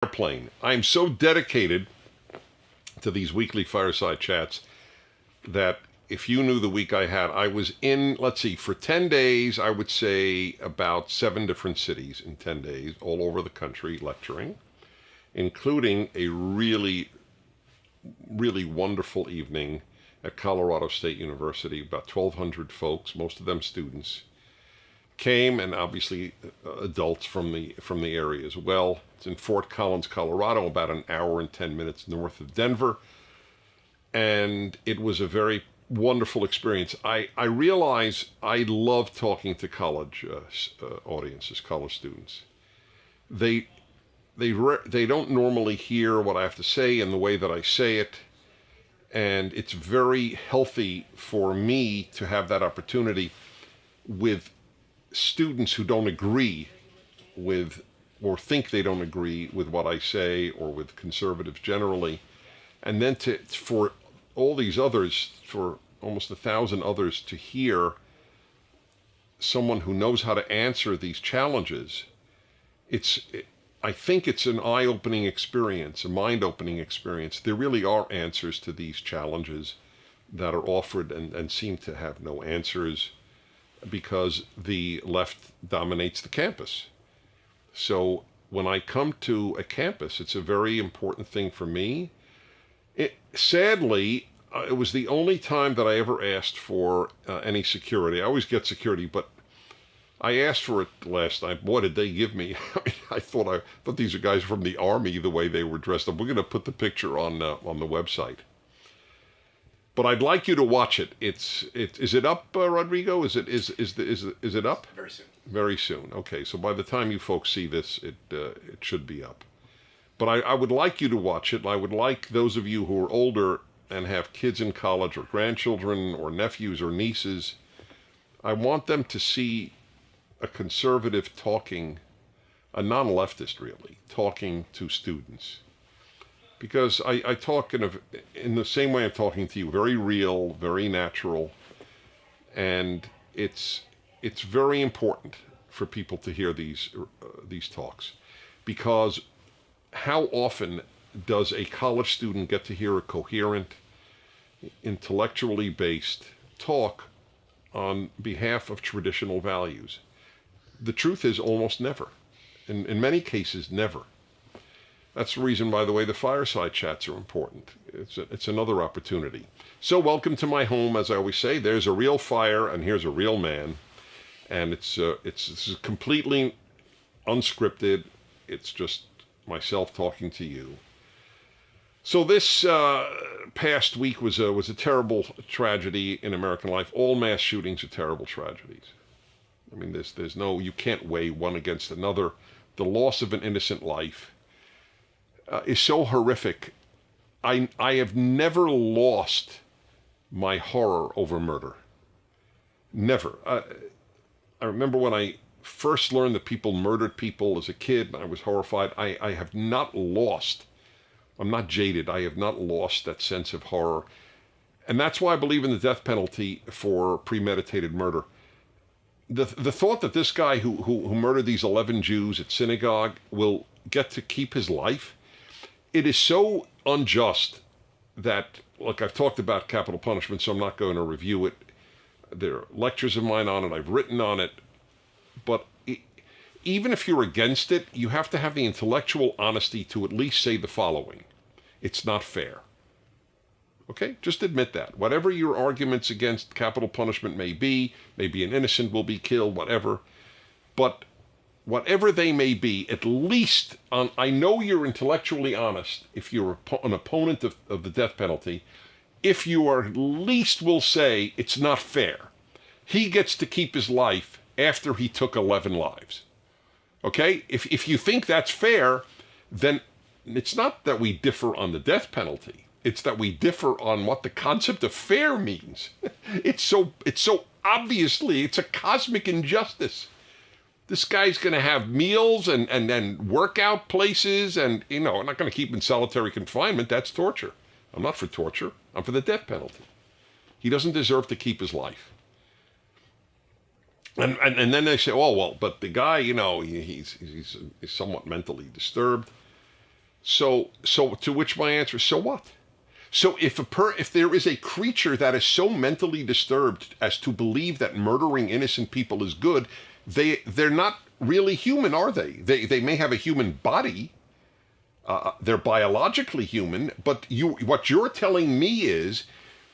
airplane. I'm so dedicated to these weekly fireside chats that if you knew the week I had, I was in, let's see, for 10 days, I would say about 7 different cities in 10 days, all over the country lecturing, including a really, really wonderful evening at Colorado State University. About 1,200 folks, most of them students, came, and obviously adults from the area as well. It's in Fort Collins, Colorado, about an hour and 10 minutes north of Denver. And it was a very wonderful experience. I realize I love talking to college audiences, college students. They don't normally hear what I have to say in the way that I say it. And it's very healthy for me to have that opportunity with students who don't agree with or think they don't agree with what I say, or with conservatives generally, and then for all these others, for almost 1,000 others, to hear someone who knows how to answer these challenges. I think it's an eye-opening experience, a mind-opening experience. There really are answers to these challenges that are offered and seem to have no answers, because the left dominates the campus. So when I come to a campus, it's a very important thing for me. Sadly, it was the only time that I ever asked for any security. I always get security, but I asked for it last night. Boy, did they give me! I thought these are guys from the Army, the way they were dressed up. We're going to put the picture on the website. But I'd like you to watch it. Is it up, Rodrigo? Is it up? Very soon. Very soon. Okay, so by the time you folks see this, it should be up. But I would like you to watch it. And I would like those of you who are older and have kids in college, or grandchildren, or nephews, or nieces, I want them to see a conservative talking, a non-leftist really, talking to students. Because I talk in the same way I'm talking to you, very real, very natural, and it's very important for people to hear these talks, because how often does a college student get to hear a coherent, intellectually based talk on behalf of traditional values? The truth is, almost never. In many cases, never. That's the reason, by the way, the fireside chats are important. It's another opportunity. So welcome to my home, as I always say. There's a real fire, and here's a real man. And this is completely unscripted. It's just myself talking to you. So this past week was a terrible tragedy in American life. All mass shootings are terrible tragedies. I mean, there's no, you can't weigh one against another. The loss of an innocent life is so horrific. I have never lost my horror over murder. Never. I remember when I first learned that people murdered people as a kid, and I was horrified. I have not lost, I'm not jaded, I have not lost that sense of horror. And that's why I believe in the death penalty for premeditated murder. The thought that this guy who murdered these 11 Jews at synagogue will get to keep his life, it is so unjust that, look, I've talked about capital punishment, so I'm not going to review it. There are lectures of mine on it. I've written on it. But even if you're against it, you have to have the intellectual honesty to at least say the following: it's not fair. Okay? Just admit that. Whatever your arguments against capital punishment may be, maybe an innocent will be killed, whatever. But whatever they may be, at least, I know you're intellectually honest if you're an opponent of the death penalty, if you are at least will say it's not fair. He gets to keep his life after he took 11 lives. Okay? If you think that's fair, then it's not that we differ on the death penalty. It's that we differ on what the concept of fair means. It's so obviously, it's a cosmic injustice. This guy's going to have meals and then workout places, and, I'm not going to keep him in solitary confinement. That's torture. I'm not for torture. I'm for the death penalty. He doesn't deserve to keep his life. And then they say, oh, well, but the guy, he's somewhat mentally disturbed. So to which my answer is, so what? So if there is a creature that is so mentally disturbed as to believe that murdering innocent people is good, they're not really human, are they? They may have a human body. They're biologically human, but what you're telling me is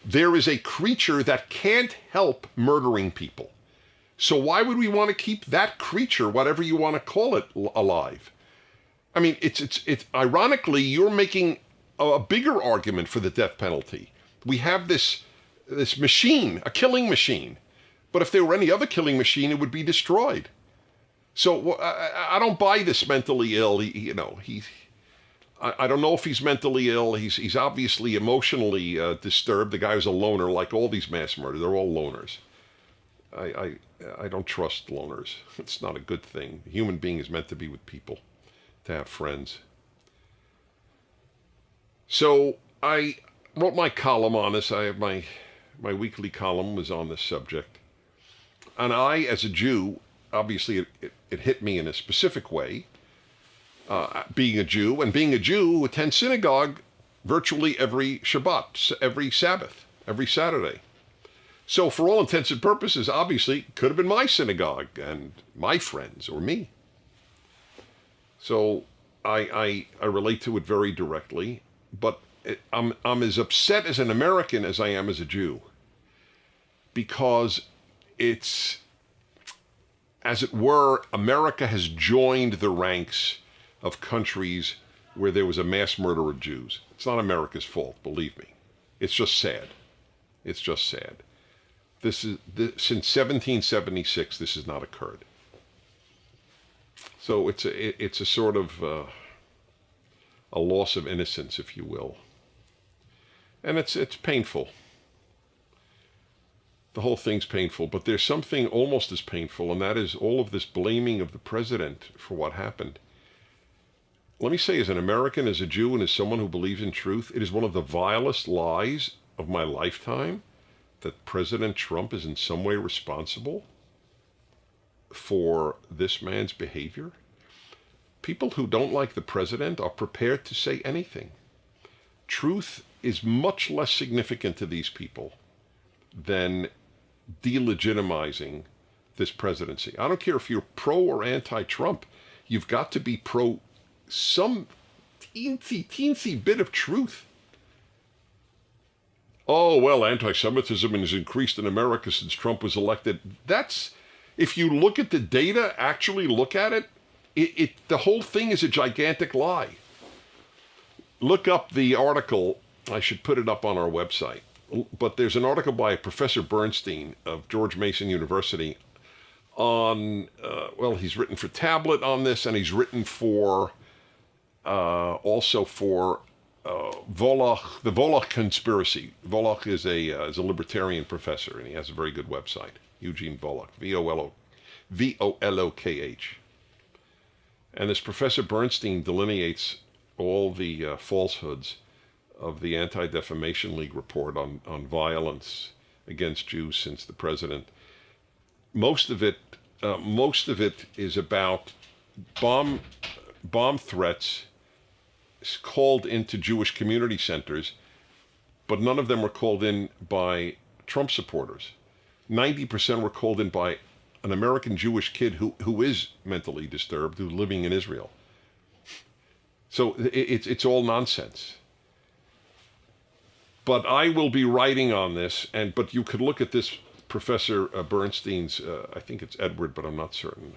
there is a creature that can't help murdering people. So why would we want to keep that creature, whatever you want to call it, alive? I mean, it's ironically, you're making a bigger argument for the death penalty. We have this machine, a killing machine. But if there were any other killing machine, it would be destroyed. So I don't buy this mentally ill. I don't know if he's mentally ill. He's obviously emotionally disturbed. The guy was a loner, like all these mass murders. They're all loners. I don't trust loners. It's not a good thing. A human being is meant to be with people, to have friends. So I wrote my column on this. I have my weekly column was on this subject. And I, as a Jew, obviously it hit me in a specific way, being a Jew who attends synagogue virtually every Shabbat, every Sabbath, every Saturday. So for all intents and purposes, obviously, it could have been my synagogue and my friends or me. So I relate to it very directly, but I'm as upset as an American as I am as a Jew, because it's, as it were, America has joined the ranks of countries where there was a mass murder of Jews. It's not America's fault, believe me. It's just sad. It's just sad. Since 1776, this has not occurred. So it's a sort of a loss of innocence, if you will. And it's painful. The whole thing's painful, but there's something almost as painful, and that is all of this blaming of the president for what happened. Let me say, as an American, as a Jew, and as someone who believes in truth, it is one of the vilest lies of my lifetime that President Trump is in some way responsible for this man's behavior. People who don't like the president are prepared to say anything. Truth is much less significant to these people than delegitimizing this presidency. I don't care if you're pro or anti-Trump. You've got to be pro some teensy bit of truth. Oh, well, anti-Semitism has increased in America since Trump was elected. That's, if you look at the data, actually look at it, the whole thing is a gigantic lie. Look up the article. I should put it up on our website. But there's an article by Professor Bernstein of George Mason University on, he's written for Tablet on this, and he's written for, also for Volokh, the Volokh conspiracy. Volokh is a libertarian professor, and he has a very good website. Eugene Volokh, V-O-L-O-K-H. And this Professor Bernstein delineates all the falsehoods of the Anti-Defamation League report on violence against Jews since the president. Most of it is about bomb threats called into Jewish community centers, but none of them were called in by Trump supporters. 90% were called in by an American Jewish kid who is mentally disturbed, who's living in Israel. So it's all nonsense. But I will be writing on this, but you could look at this Professor Bernstein's, I think it's Edward, but I'm not certain.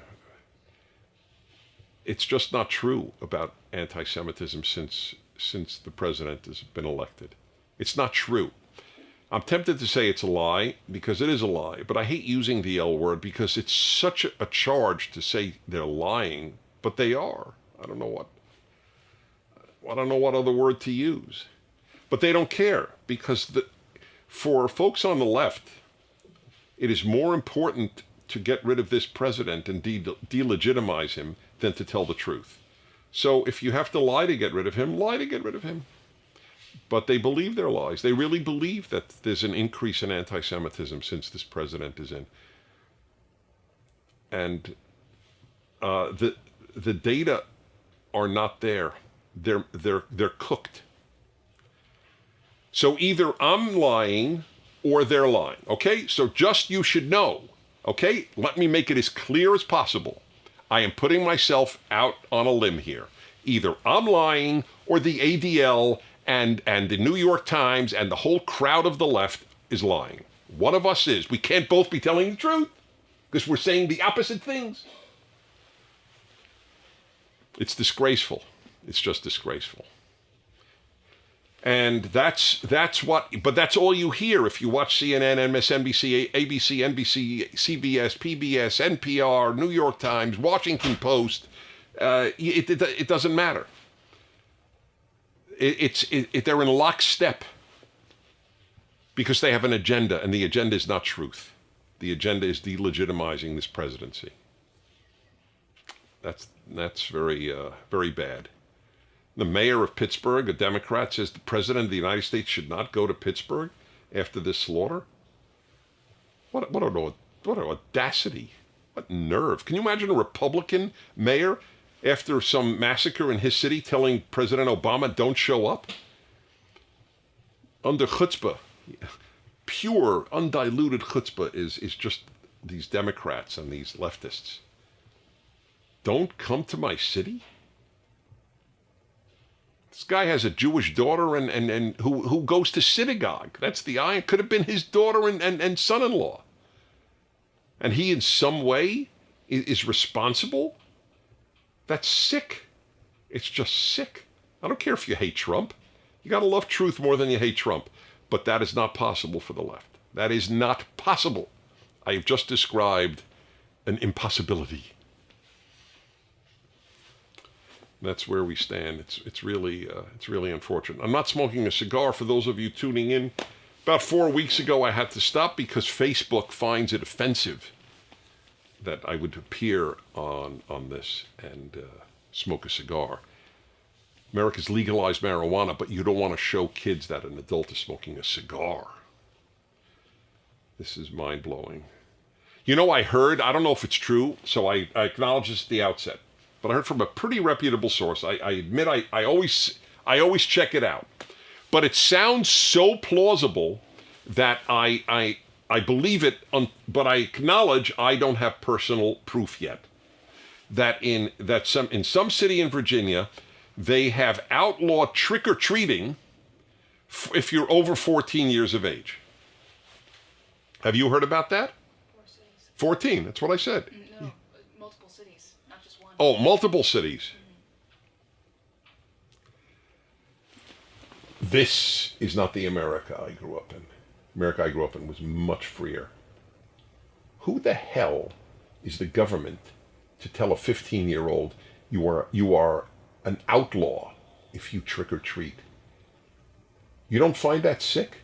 It's just not true about anti-Semitism since the president has been elected. It's not true. I'm tempted to say it's a lie, because it is a lie, but I hate using the L word because it's such a charge to say they're lying, but they are. I don't know what other word to use. But they don't care, because for folks on the left, it is more important to get rid of this president and delegitimize him than to tell the truth. So if you have to lie to get rid of him, lie to get rid of him. But they believe their lies. They really believe that there's an increase in anti-Semitism since this president is in. And the data are not there. They're cooked. So either I'm lying or they're lying, okay? So just you should know, okay? Let me make it as clear as possible. I am putting myself out on a limb here. Either I'm lying or the ADL and the New York Times and the whole crowd of the left is lying. One of us is. We can't both be telling the truth because we're saying the opposite things. It's disgraceful. It's just disgraceful. And that's all you hear if you watch CNN, MSNBC, ABC, NBC, CBS, PBS, NPR, New York Times, Washington Post. It doesn't matter. They're in lockstep because they have an agenda, and the agenda is not truth. The agenda is delegitimizing this presidency. That's very very bad. The mayor of Pittsburgh, a Democrat, says the president of the United States should not go to Pittsburgh after this slaughter. What an audacity. What nerve. Can you imagine a Republican mayor after some massacre in his city telling President Obama don't show up? Under chutzpah. Pure, undiluted chutzpah is just these Democrats and these leftists. Don't come to my city? This guy has a Jewish daughter and who goes to synagogue. That's the eye. It could have been his daughter and son-in-law. And he in some way is responsible? That's sick. It's just sick. I don't care if you hate Trump. You got to love truth more than you hate Trump. But that is not possible for the left. That is not possible. I have just described an impossibility. That's where we stand. It's really unfortunate. I'm not smoking a cigar for those of you tuning in. About 4 weeks ago, I had to stop because Facebook finds it offensive that I would appear on this and smoke a cigar. America's legalized marijuana, but you don't want to show kids that an adult is smoking a cigar. This is mind-blowing. You know, I don't know if it's true, so I acknowledge this at the outset. But I heard from a pretty reputable source. I admit I always check it out. But it sounds so plausible that I believe it, but I acknowledge I don't have personal proof yet. That in some city in Virginia, they have outlawed trick-or-treating if you're over 14 years of age. Have you heard about that? 14, that's what I said. No, multiple cities, not just one. Oh, multiple cities. This is not the America I grew up in. America I grew up in was much freer. Who the hell is the government to tell a 15-year-old you are an outlaw if you trick or treat? You don't find that sick?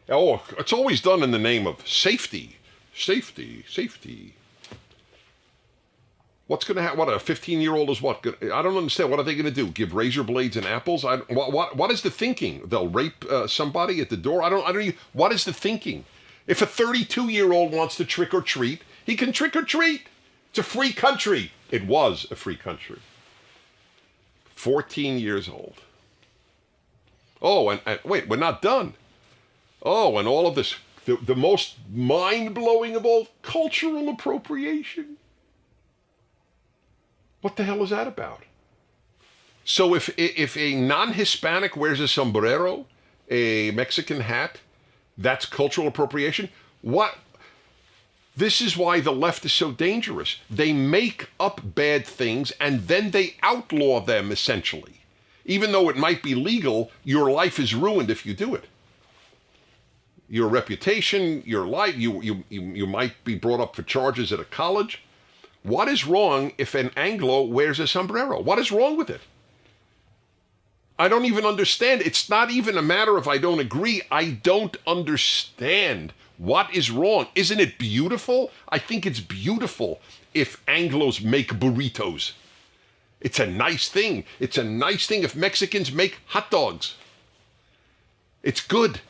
Oh, it's always done in the name of safety. Safety, safety. What's going to happen? What, a 15-year-old is what? I don't understand. What are they going to do? Give razor blades and apples? What is the thinking? They'll rape somebody at the door? I don't even, what is the thinking? If a 32-year-old wants to trick or treat, he can trick or treat. It's a free country. It was a free country. 14 years old. Oh, and wait, we're not done. Oh, and all of this, the most mind-blowing of all, cultural appropriation. What the hell is that about? So if a non-Hispanic wears a sombrero, a Mexican hat, that's cultural appropriation? What? This is why the left is so dangerous. They make up bad things and then they outlaw them, essentially. Even though it might be legal, your life is ruined if you do it. Your reputation, your life, you might be brought up for charges at a college. What is wrong if an Anglo wears a sombrero? What is wrong with it? I don't even understand. It's not even a matter of I don't agree. I don't understand. What is wrong? Isn't it beautiful? I think it's beautiful if Anglos make burritos. It's a nice thing. It's a nice thing if Mexicans make hot dogs. It's good.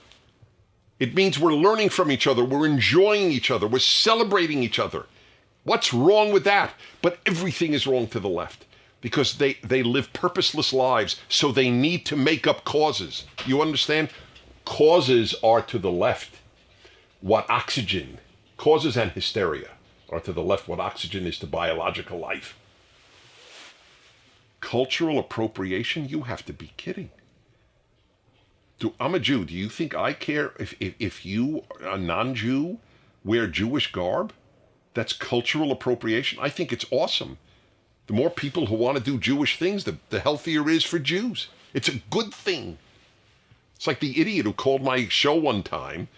It means we're learning from each other. We're enjoying each other. We're celebrating each other. What's wrong with that? But everything is wrong to the left. because they live purposeless lives, so they need to make up causes. You understand? Causes are to the left what oxygen, causes and hysteria are to the left what oxygen is to biological life. Cultural appropriation? You have to be kidding. I'm a Jew. Do you think I care if you, a non-Jew, wear Jewish garb? That's cultural appropriation. I think it's awesome. The more people who want to do Jewish things, the healthier it is for Jews. It's a good thing. It's like the idiot who called my show one time,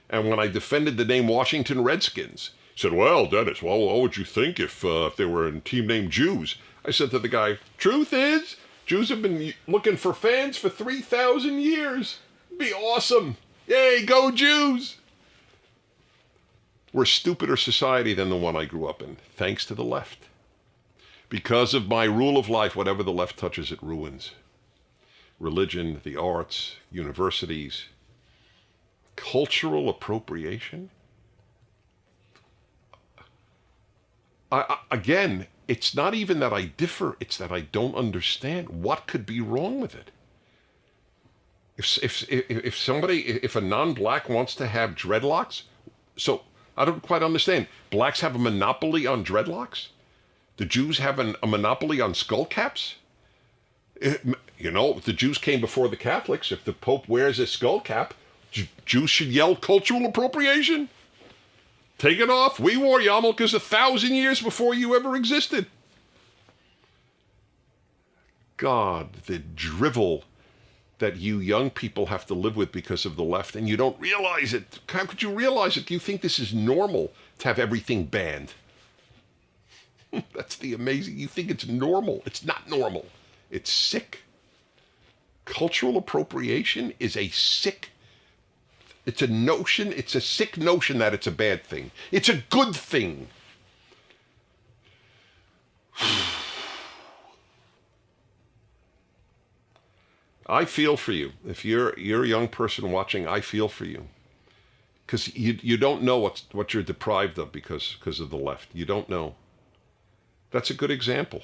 and when I defended the name Washington Redskins, said, well, Dennis, well, what would you think if they were a team named Jews? I said to the guy, truth is, Jews have been looking for fans for 3,000 years. It'd be awesome. Yay, go Jews! We're a stupider society than the one I grew up in, thanks to the left. Because of my rule of life, whatever the left touches, it ruins. Religion, the arts, universities. Cultural appropriation? Again, it's not even that I differ, it's that I don't understand what could be wrong with it. If a non-black wants to have dreadlocks, so I don't quite understand. Blacks have a monopoly on dreadlocks? The Jews have a monopoly on skull caps? You know, the Jews came before the Catholics. If the Pope wears a skull cap, Jews should yell cultural appropriation. Take it off. We wore yarmulkes 1,000 years before you ever existed. God, the drivel that you young people have to live with because of the left, and you don't realize it. How could you realize it? You think this is normal to have everything banned. That's the amazing. You think it's normal. It's not normal. It's sick. Cultural appropriation is a sick. It's a notion. It's a sick notion that it's a bad thing. It's a good thing. I feel for you. If you're a young person watching, I feel for you. Because you don't know what you're deprived of because of the left. You don't know. That's a good example.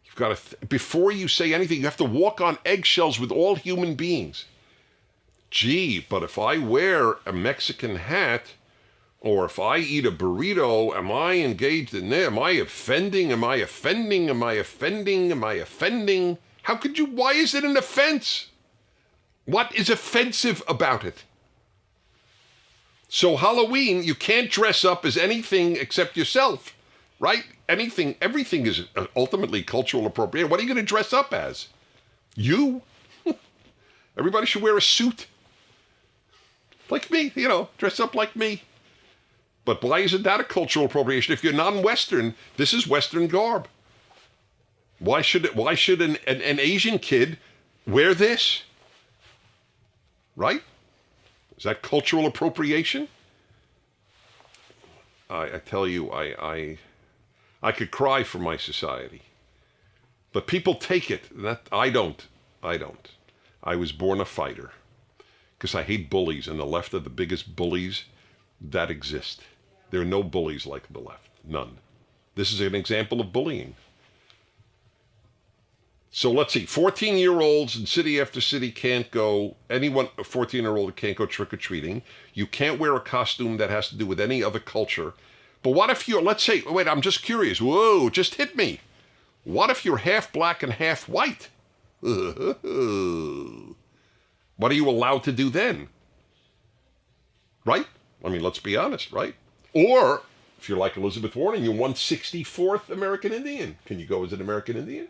You've got to, before you say anything, you have to walk on eggshells with all human beings. Gee, but if I wear a Mexican hat, or if I eat a burrito, am I engaged in there? Am I offending? Am I offending? Am I offending? Am I offending? How could you, why is it an offense? What is offensive about it? So Halloween, you can't dress up as anything except yourself, right? Everything is ultimately cultural appropriation. What are you going to dress up as? You? Everybody should wear a suit. Like me, dress up like me. But why isn't that a cultural appropriation? If you're non-Western, this is Western garb. Why should an Asian kid wear this? Right? Is that cultural appropriation? I tell you, I could cry for my society. But people take it. I don't. I was born a fighter. Because I hate bullies, and the left are the biggest bullies that exist. There are no bullies like the left. None. This is an example of bullying. So let's see. 14-year-olds in city after city can't go, a 14-year-old can't go trick-or-treating. You can't wear a costume that has to do with any other culture. But what if let's say, wait, I'm just curious. Whoa, just hit me. What if you're half black and half white? What are you allowed to do then? Right? I mean, let's be honest, right? Or, if you're like Elizabeth Warren, you're 164th American Indian. Can you go as an American Indian?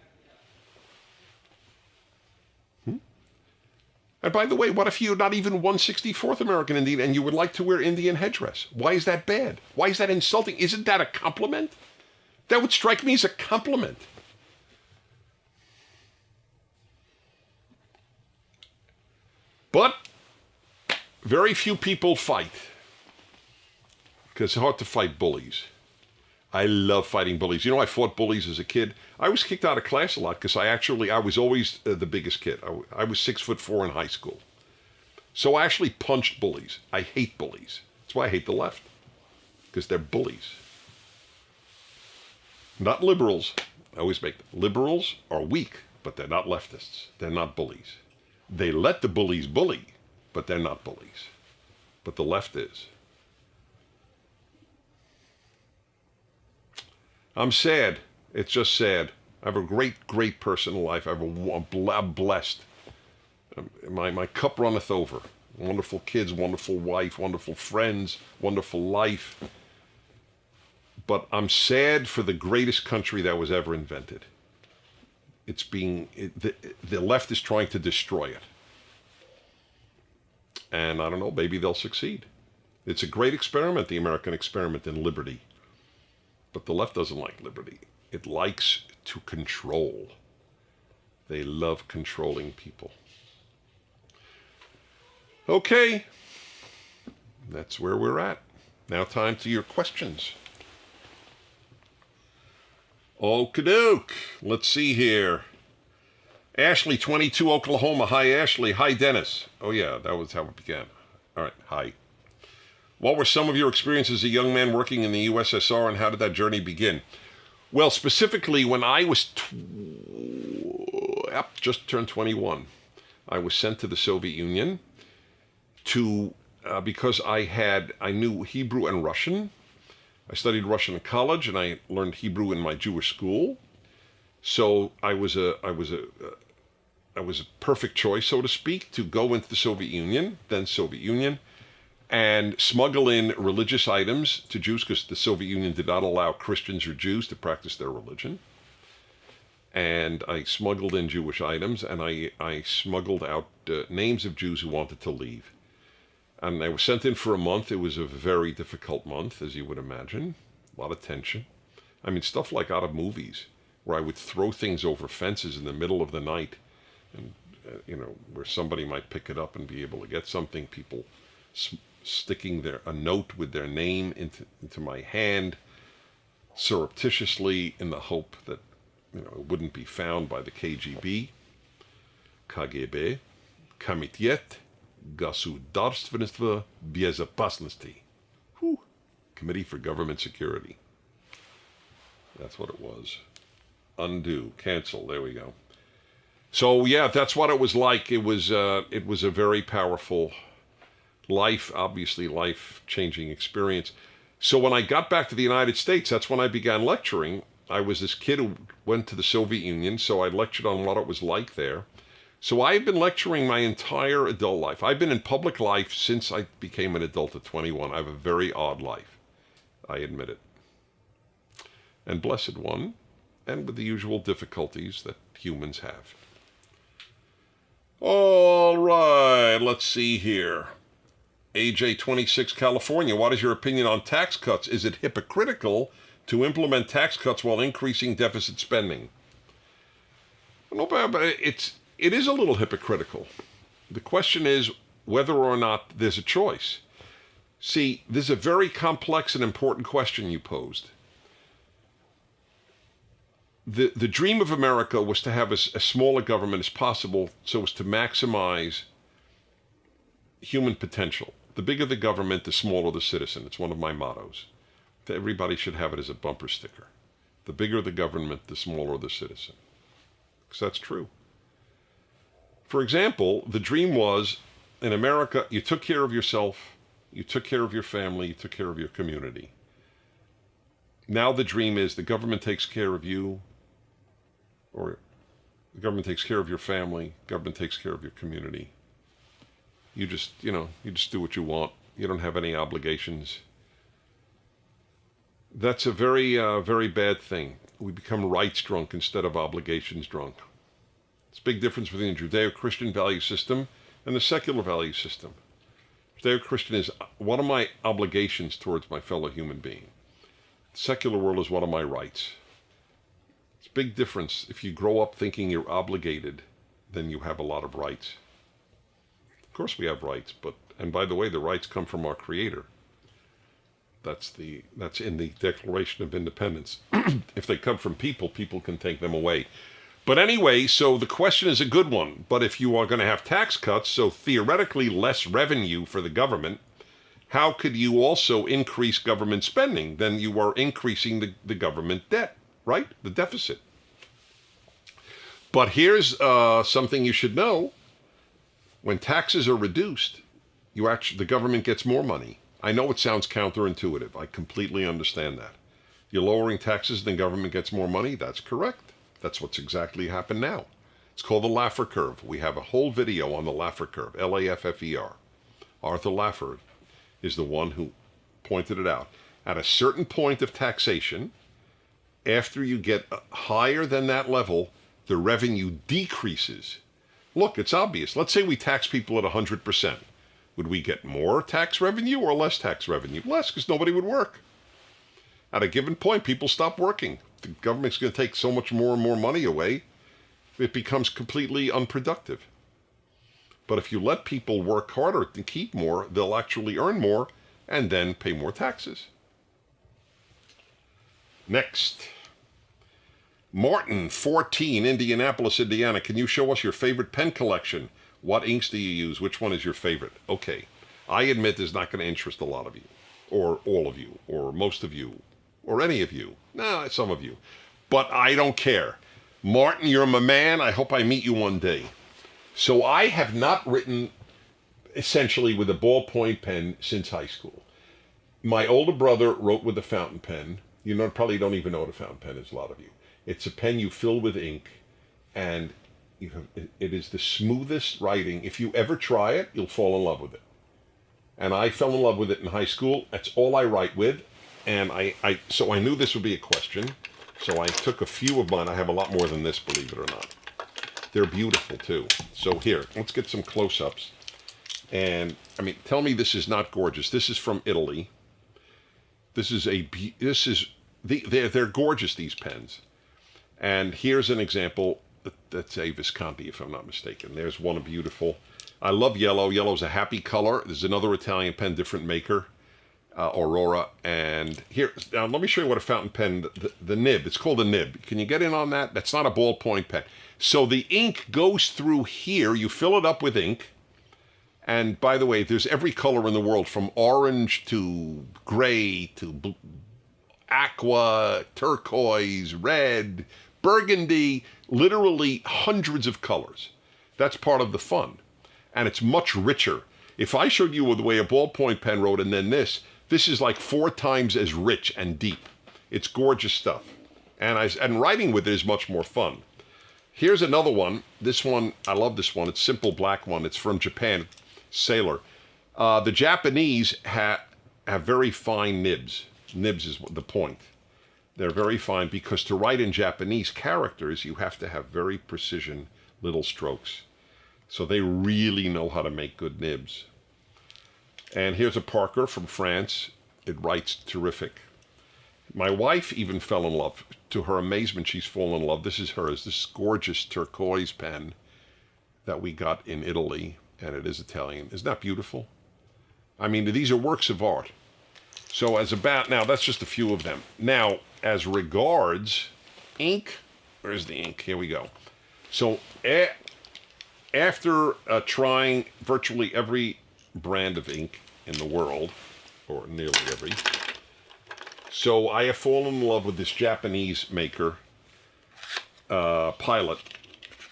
And by the way, what if you're not even 164th American Indian and you would like to wear Indian headdress? Why is that bad? Why is that insulting? Isn't that a compliment? That would strike me as a compliment. But very few people fight because it's hard to fight bullies. I love fighting bullies. I fought bullies as a kid. I was kicked out of class a lot because I was always the biggest kid. I was 6'4" in high school. So I actually punched bullies. I hate bullies. That's why I hate the left, because they're bullies. Not liberals. I always make liberals are weak, but they're not leftists. They're not bullies. They let the bullies bully, but they're not bullies. But the left is. I'm sad. It's just sad. I have a great, great personal life. I'm blessed. My cup runneth over. Wonderful kids, wonderful wife, wonderful friends, wonderful life. But I'm sad for the greatest country that was ever invented. The left is trying to destroy it. And I don't know, maybe they'll succeed. It's a great experiment, the American experiment in liberty. But the left doesn't like liberty. It likes to control. They love controlling people. Okay, that's where we're at. Now time to your questions. Okie-doke. Let's see here. Ashley, 22, Oklahoma. Hi, Ashley. Hi, Dennis. Oh, yeah, that was how it began. All right, hi. What were some of your experiences as a young man working in the USSR, and how did that journey begin? Well, specifically, when I was just turned 21, I was sent to the Soviet Union because I knew Hebrew and Russian. I studied Russian in college, and I learned Hebrew in my Jewish school. So I was a perfect choice, so to speak, to go into the Soviet Union, then Soviet Union, and smuggle in religious items to Jews, because the Soviet Union did not allow Christians or Jews to practice their religion. And I smuggled in Jewish items, and I smuggled out names of Jews who wanted to leave. And I was sent in for a month. It was a very difficult month, as you would imagine. A lot of tension. I mean, stuff like out of movies, where I would throw things over fences in the middle of the night, and where somebody might pick it up and be able to get something. People sticking a note with their name into my hand, surreptitiously, in the hope that it wouldn't be found by the KGB, Komitet Государственной безопасности. Committee for Government Security. That's what it was. Undo, cancel, there we go. So yeah, that's what it was like. It was a very powerful obviously life-changing experience. So when I got back to the United States, that's when I began lecturing. I was this kid who went to the Soviet Union, so I lectured on what it was like there. So I've been lecturing my entire adult life. I've been in public life since I became an adult at 21. I have a very odd life. I admit it. And blessed one, and with the usual difficulties that humans have. All right, let's see here. AJ 26, California. What is your opinion on tax cuts? Is it hypocritical to implement tax cuts while increasing deficit spending? No, but it is a little hypocritical. The question is whether or not there's a choice. See, this is a very complex and important question you posed. The dream of America was to have as small a government as possible so as to maximize human potential. The bigger the government, the smaller the citizen. It's one of my mottos. Everybody should have it as a bumper sticker. The bigger the government, the smaller the citizen. Because that's true. For example, the dream was, in America, you took care of yourself, you took care of your family, you took care of your community. Now the dream is the government takes care of you, or the government takes care of your family, government takes care of your community. You just do what you want. You don't have any obligations. That's a very, very bad thing. We become rights drunk instead of obligations drunk. It's a big difference between the Judeo-Christian value system and the secular value system. Judeo-Christian is, what are my obligations towards my fellow human being? The secular world is, what are my rights? It's a big difference. If you grow up thinking you're obligated, then you have a lot of rights. Of course we have rights, and by the way, the rights come from our Creator. That's in the Declaration of Independence. If they come from people, people can take them away. But anyway, so the question is a good one. But if you are going to have tax cuts, so theoretically less revenue for the government, how could you also increase government spending? Then you are increasing the government debt, right? The deficit. But here's something you should know. When taxes are reduced, the government gets more money. I know it sounds counterintuitive. I completely understand that. You're lowering taxes, then government gets more money. That's correct. That's what's exactly happened now. It's called the Laffer curve. We have a whole video on the Laffer curve, Laffer. Arthur Laffer is the one who pointed it out. At a certain point of taxation, after you get higher than that level, the revenue decreases. Look, it's obvious. Let's say we tax people at 100%. Would we get more tax revenue or less tax revenue? Less, because nobody would work. At a given point, people stop working. The government's going to take so much more and more money away, it becomes completely unproductive. But if you let people work harder and keep more, they'll actually earn more and then pay more taxes. Next. Martin, 14, Indianapolis, Indiana. Can you show us your favorite pen collection? What inks do you use? Which one is your favorite? Okay. I admit this is not going to interest a lot of you, or all of you, or most of you, or any of you. No, some of you. But I don't care. Martin, you're my man. I hope I meet you one day. So I have not written essentially with a ballpoint pen since high school. My older brother wrote with a fountain pen. You probably don't even know what a fountain pen is, a lot of you. It's a pen you fill with ink, and it is the smoothest writing. If you ever try it, you'll fall in love with it. And I fell in love with it in high school. That's all I write with. And so I knew this would be a question. So I took a few of mine. I have a lot more than this, believe it or not. They're beautiful too. So here, let's get some close-ups. And I mean, tell me this is not gorgeous. This is from Italy. They're gorgeous, these pens. And here's an example. That's a Visconti, if I'm not mistaken. There's one beautiful. I love yellow. Yellow's a happy color. There's another Italian pen, different maker, Aurora. And here, now let me show you what a fountain pen, the nib. It's called a nib. Can you get in on that? That's not a ballpoint pen. So the ink goes through here. You fill it up with ink. And by the way, there's every color in the world, from orange to gray to aqua, turquoise, red, burgundy, literally hundreds of colors. That's part of the fun. And it's much richer. If I showed you the way a ballpoint pen wrote and then this is like 4 times as rich and deep. It's gorgeous stuff. And writing with it is much more fun. Here's another one. This one, I love this one. It's simple black one. It's from Japan, Sailor. The Japanese have very fine nibs. Nibs is the point. They're very fine because to write in Japanese characters, you have to have very precision little strokes. So they really know how to make good nibs. And here's a Parker from France. It writes terrific. My wife even fell in love. To her amazement, she's fallen in love. This is hers. This gorgeous turquoise pen that we got in Italy, and it is Italian. Isn't that beautiful? I mean, these are works of art. So now that's just a few of them. Now, as regards ink, where's the ink? Here we go. So after trying virtually every brand of ink in the world, or nearly every, so I have fallen in love with this Japanese maker, Pilot,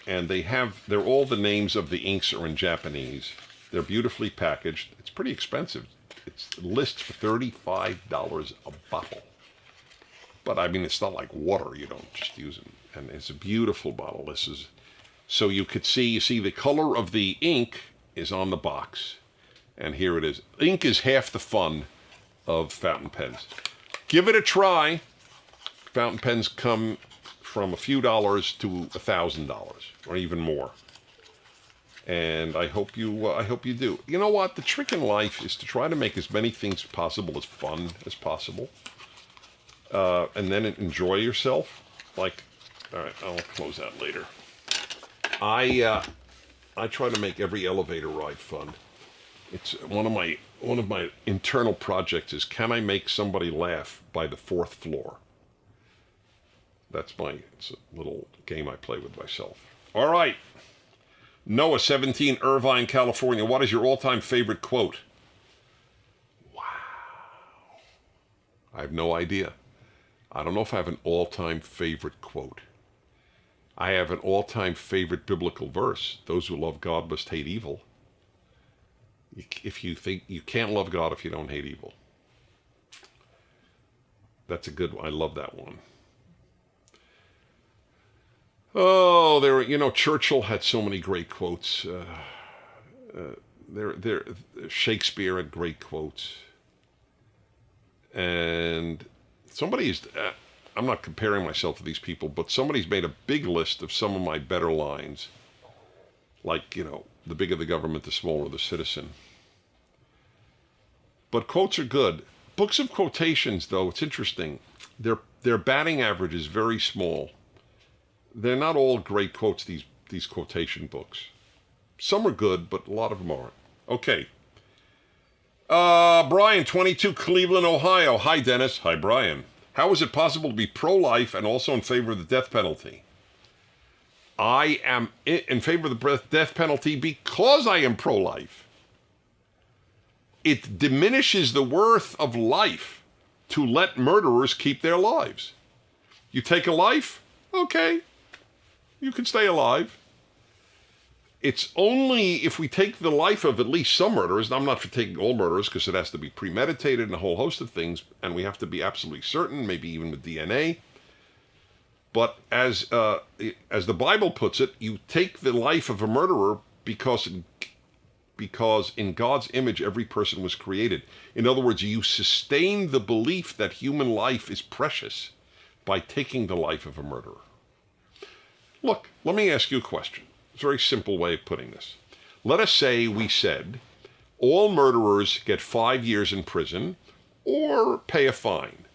and they're all the names of the inks are in Japanese. They're beautifully packaged. It's pretty expensive. It's lists for $35 a bottle. But I mean, it's not like water. You don't just use them. And it's a beautiful bottle. So you see the color of the ink is on the box. And here it is. Ink is half the fun of fountain pens. Give it a try. Fountain pens come from a few dollars to $1,000 or even more. And I hope you do. You know what? The trick in life is to try to make as many things possible as fun as possible. And then enjoy yourself. All right, I'll close that later. I try to make every elevator ride fun. It's one of my internal projects is, can I make somebody laugh by the 4th floor? It's a little game I play with myself. All right. Noah, 17, Irvine, California. What is your all-time favorite quote? Wow. I have no idea. I don't know if I have an all-time favorite quote. I have an all-time favorite biblical verse. Those who love God must hate evil. If you think you can't love God if you don't hate evil. That's a good one. I love that one. Oh, Churchill had so many great quotes. Shakespeare had great quotes. And I'm not comparing myself to these people, but somebody's made a big list of some of my better lines. Like, the bigger the government, the smaller the citizen. But quotes are good. Books of quotations, though, it's interesting. Their batting average is very small. They're not all great quotes, these quotation books. Some are good, but a lot of them aren't. Okay. Brian, 22, Cleveland, Ohio. Hi, Dennis. Hi, Brian. How is it possible to be pro-life and also in favor of the death penalty? I am in favor of the death penalty because I am pro-life. It diminishes the worth of life to let murderers keep their lives. You take a life? Okay. You can stay alive. It's only if we take the life of at least some murderers, and I'm not for taking all murderers because it has to be premeditated and a whole host of things, and we have to be absolutely certain, maybe even with DNA. But as the Bible puts it, you take the life of a murderer because in God's image every person was created. In other words, you sustain the belief that human life is precious by taking the life of a murderer. Look, let me ask you a question. It's a very simple way of putting this. Let us say we said all murderers get 5 years in prison or pay a fine.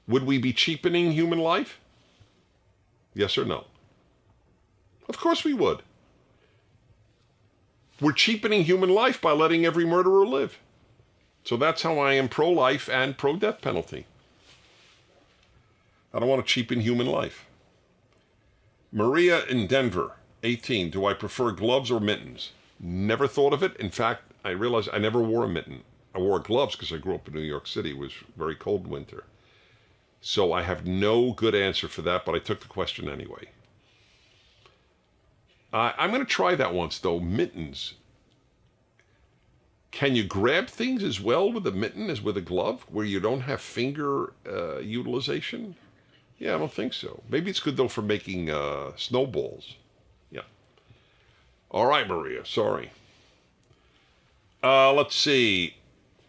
Would we be cheapening human life? Yes or no? Of course we would. We're cheapening human life by letting every murderer live. So that's how I am pro-life and pro-death penalty. I don't want to cheapen human life. Maria in Denver, 18. Do I prefer gloves or mittens? Never thought of it. In fact, I realized I never wore a mitten. I wore gloves because I grew up in New York City. It was very cold winter. So I have no good answer for that, but I took the question anyway. I'm going to try that once, though. Mittens. Can you grab things as well with a mitten as with a glove, where you don't have finger utilization? Yeah, I don't think so. Maybe it's good, though, for making snowballs. Yeah. All right, Maria. Sorry. Let's see.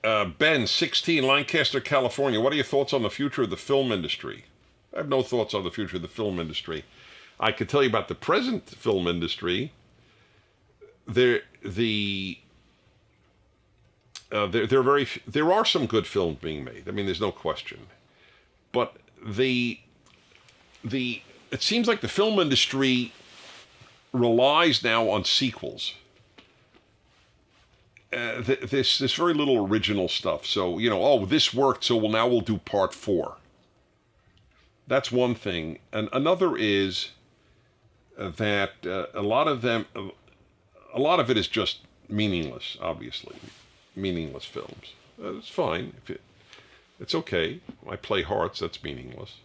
Ben, 16, Lancaster, California. What are your thoughts on the future of the film industry? I have no thoughts on the future of the film industry. I could tell you about the present film industry. There are some good films being made. I mean, there's no question. But it seems like the film industry relies now on sequels. This very little original stuff. So, this worked, so now we'll do part 4. That's one thing. And another is that a lot of it is just meaningless, obviously. Meaningless films. It's fine. It's okay. I play hearts, that's meaningless.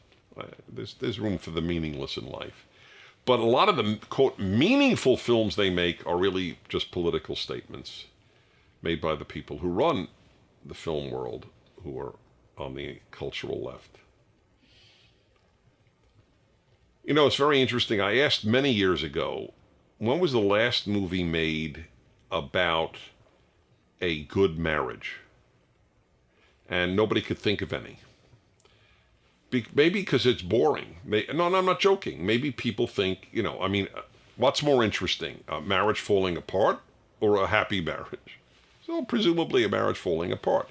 There's room for the meaningless in life. But a lot of the, quote, meaningful films they make are really just political statements made by the people who run the film world, who are on the cultural left. It's very interesting. I asked many years ago, when was the last movie made about a good marriage? And nobody could think of any. Maybe because it's boring. No, I'm not joking. Maybe people think, what's more interesting, a marriage falling apart or a happy marriage? So presumably a marriage falling apart.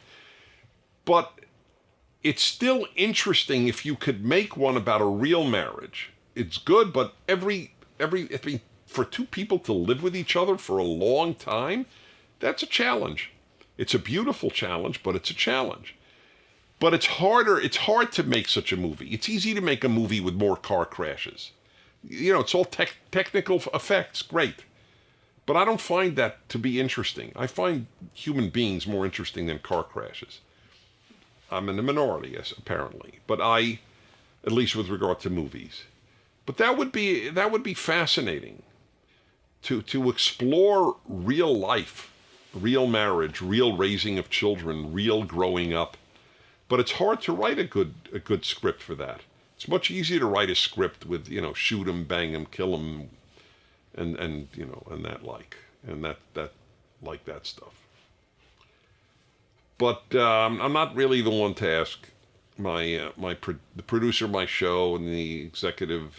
But it's still interesting if you could make one about a real marriage. It's good, but for two people to live with each other for a long time, that's a challenge. It's a beautiful challenge, but it's a challenge. But it's hard to make such a movie. It's easy to make a movie with more car crashes. It's all technical effects, great. But I don't find that to be interesting. I find human beings more interesting than car crashes. I'm in the minority, yes, apparently. But at least with regard to movies. But that would be fascinating to explore real life, real marriage, real raising of children, real growing up. But it's hard to write a good script for that. It's much easier to write a script with, shoot 'em, bang 'em, kill 'em, and that stuff. But I'm not really the one to ask the producer of my show and the executive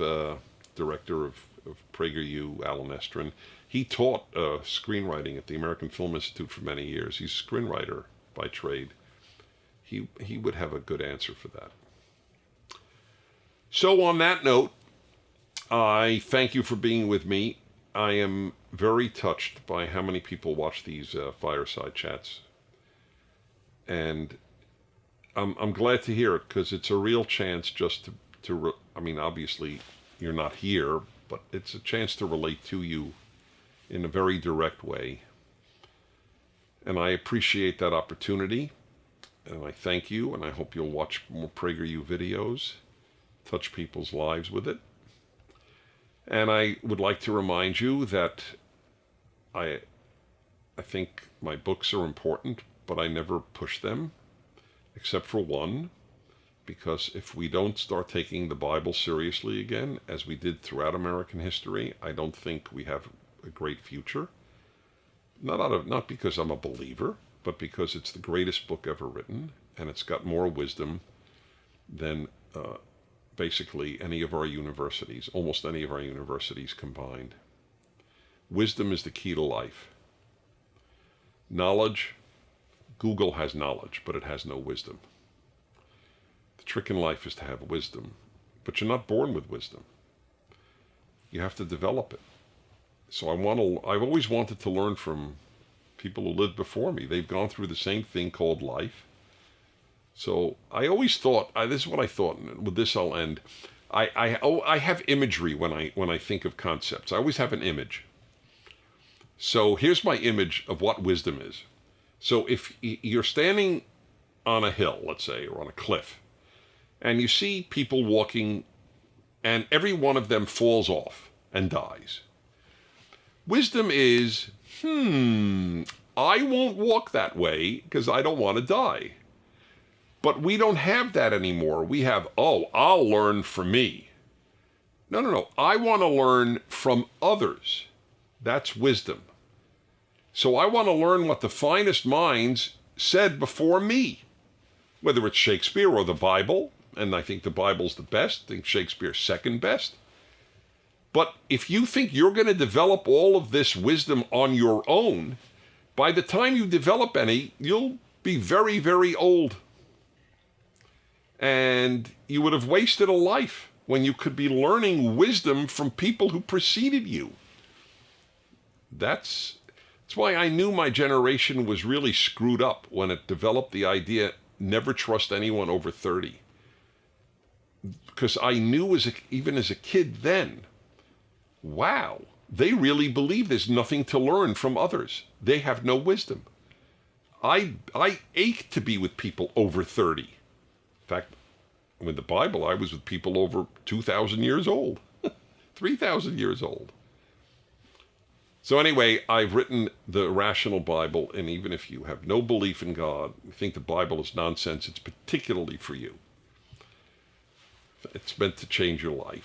director of PragerU, Alan Estrin. He taught screenwriting at the American Film Institute for many years. He's a screenwriter by trade. He would have a good answer for that. So on that note, I thank you for being with me. I am very touched by how many people watch these fireside chats. And I'm glad to hear it, because it's a real chance just obviously you're not here, but it's a chance to relate to you in a very direct way. And I appreciate that opportunity. And I thank you, and I hope you'll watch more PragerU videos, touch people's lives with it. And I would like to remind you that I think my books are important, but I never push them, except for one, because if we don't start taking the Bible seriously again, as we did throughout American history, I don't think we have a great future. Not because I'm a believer, but because it's the greatest book ever written, and it's got more wisdom than basically almost any of our universities combined. Wisdom is the key to life. Knowledge, Google has knowledge, but it has no wisdom. The trick in life is to have wisdom, but you're not born with wisdom. You have to develop it. So I've always wanted to learn from people who lived before me. They've gone through the same thing called life. So I always thought, this is what I thought, and with this I'll end. I have imagery when I think of concepts. I always have an image. So here's my image of what wisdom is. So if you're standing on a hill, let's say, or on a cliff, and you see people walking, and every one of them falls off and dies. Wisdom is, I won't walk that way because I don't want to die. But we don't have that anymore. We have, I'll learn from me. No. I want to learn from others. That's wisdom. So I want to learn what the finest minds said before me, whether it's Shakespeare or the Bible, and I think the Bible's the best. I think Shakespeare's second best. But if you think you're going to develop all of this wisdom on your own, by the time you develop any, you'll be very, very old. And you would have wasted a life when you could be learning wisdom from people who preceded you. That's why I knew my generation was really screwed up when it developed the idea, never trust anyone over 30. Because I knew even as a kid then, wow, they really believe there's nothing to learn from others. They have no wisdom. I ache to be with people over 30. In fact, with the Bible, I was with people over 2,000 years old, 3,000 years old. So anyway, I've written the Rational Bible, and even if you have no belief in God, you think the Bible is nonsense, it's particularly for you. It's meant to change your life.